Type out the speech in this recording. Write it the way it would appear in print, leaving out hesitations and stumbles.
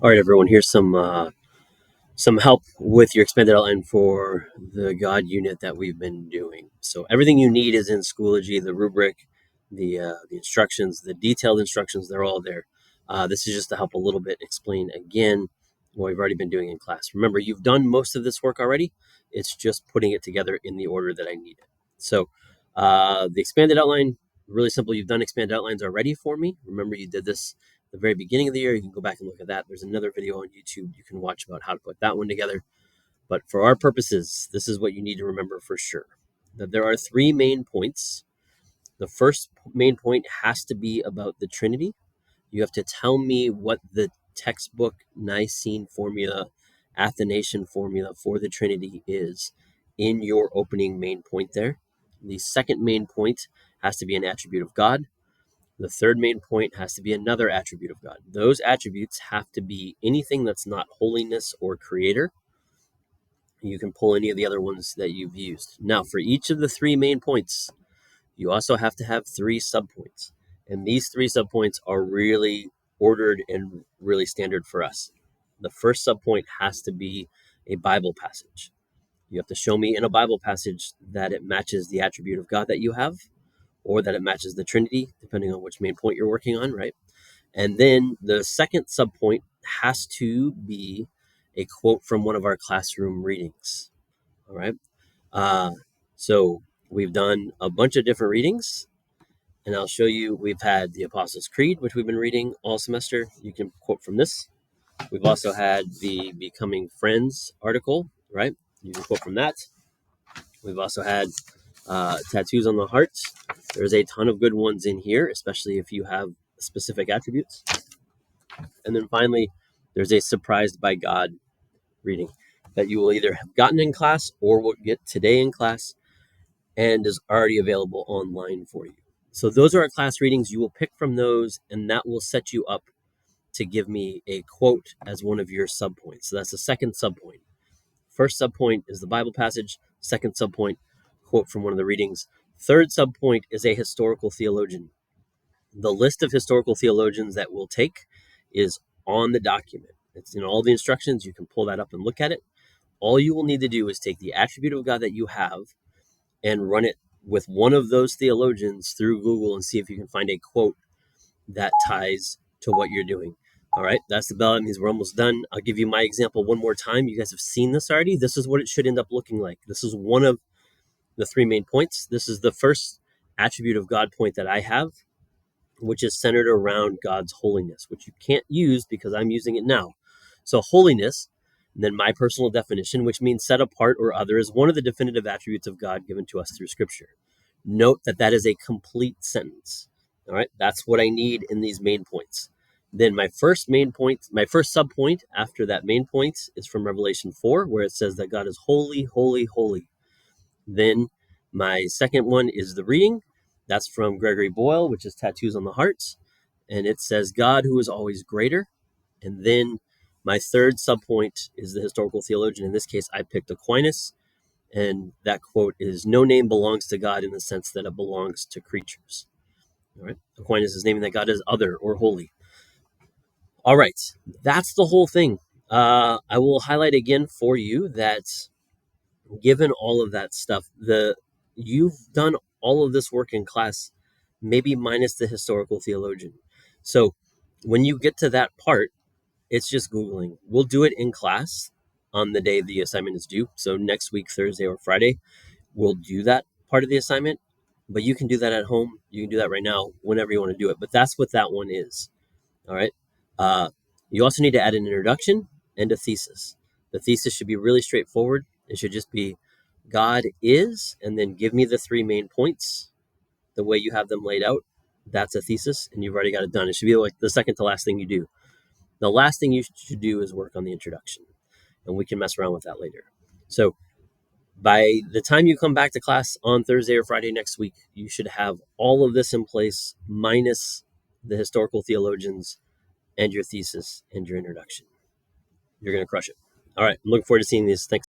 All right, everyone. Here's some help with your expanded outline for the God unit that we've been doing. So everything you need is in Schoology. The rubric, the instructions, the detailed instructions. They're all there. This is just to help a little bit explain again what we've already been doing in class. Remember, you've done most of this work already. It's just putting it together in the order that I need it. So the expanded outline, really simple. You've done expanded outlines already for me. Remember, you did this the very beginning of the year. You can go back and look at that. There's another video on YouTube you can watch about how to put that one together. But for our purposes, this is what you need to remember for sure. That there are three main points. The first main point has to be about the Trinity. You have to tell me what the textbook Nicene formula, Athanasian formula for the Trinity is in your opening main point there. The second main point has to be an attribute of God. The third main point has to be another attribute of God. Those attributes have to be anything that's not holiness or creator. You can pull any of the other ones that you've used. Now, for each of the three main points, you also have to have three subpoints. And these three subpoints are really ordered and really standard for us. The first subpoint has to be a Bible passage. You have to show me in a Bible passage that it matches the attribute of God that you have, or that it matches the Trinity, depending on which main point you're working on, right? And then the second subpoint has to be a quote from one of our classroom readings, all right? So we've done a bunch of different readings, and I'll show you. We've had the Apostles' Creed, which we've been reading all semester. You can quote from this. We've also had the Becoming Friends article, right? You can quote from that. We've also had tattoos on the heart. There's a ton of good ones in here, especially if you have specific attributes. And then finally, there's a Surprised by God reading that you will either have gotten in class or will get today in class and is already available online for you. So those are our class readings. You will pick from those, and that will set you up to give me a quote as one of your subpoints. So that's the second subpoint. First subpoint is the Bible passage. Second subpoint, quote from one of the readings. Third subpoint is a historical theologian. The list of historical theologians that we'll take is on the document. It's in all the instructions. You can pull that up and look at it. All you will need to do is take the attribute of God that you have and run it with one of those theologians through Google and see if you can find a quote that ties to what you're doing. All right, that's the bell. That means we're almost done. I'll give you my example one more time. You guys have seen this already. This is what it should end up looking like. This is one of the three main points. This is the first attribute of God point that I have, which is centered around God's holiness, which you can't use because I'm using it now. So holiness, and then my personal definition, which means set apart or other, is one of the definitive attributes of God given to us through Scripture. Note that that is a complete sentence. All right, that's what I need in these main points. Then my first main point, my first subpoint after that main point is from Revelation 4, where it says that God is holy, holy, holy. Then my second one is the reading. That's from Gregory Boyle, which is Tattoos on the Heart. And it says, God who is always greater. And then my third subpoint is the historical theologian. In this case, I picked Aquinas. And that quote is, no name belongs to God in the sense that it belongs to creatures. All right. Aquinas is naming that God is other or holy. All right. That's the whole thing. I will highlight again for you that given all of that stuff, you've done all of this work in class, maybe minus the historical theologian. So when you get to that part, it's just Googling. We'll do it in class on the day the assignment is due. So next week, Thursday or Friday, we'll do that part of the assignment. But you can do that at home. You can do that right now, whenever you want to do it. But that's what that one is. All right. You also need to add an introduction and a thesis. The thesis should be really straightforward. It should just be God is, and then give me the three main points the way you have them laid out. That's a thesis, and you've already got it done. It should be like the second to last thing you do. The last thing you should do is work on the introduction, and we can mess around with that later. So by the time you come back to class on Thursday or Friday next week, you should have all of this in place, minus the historical theologians and your thesis and your introduction. You're going to crush it. All right. I'm looking forward to seeing these. Thanks.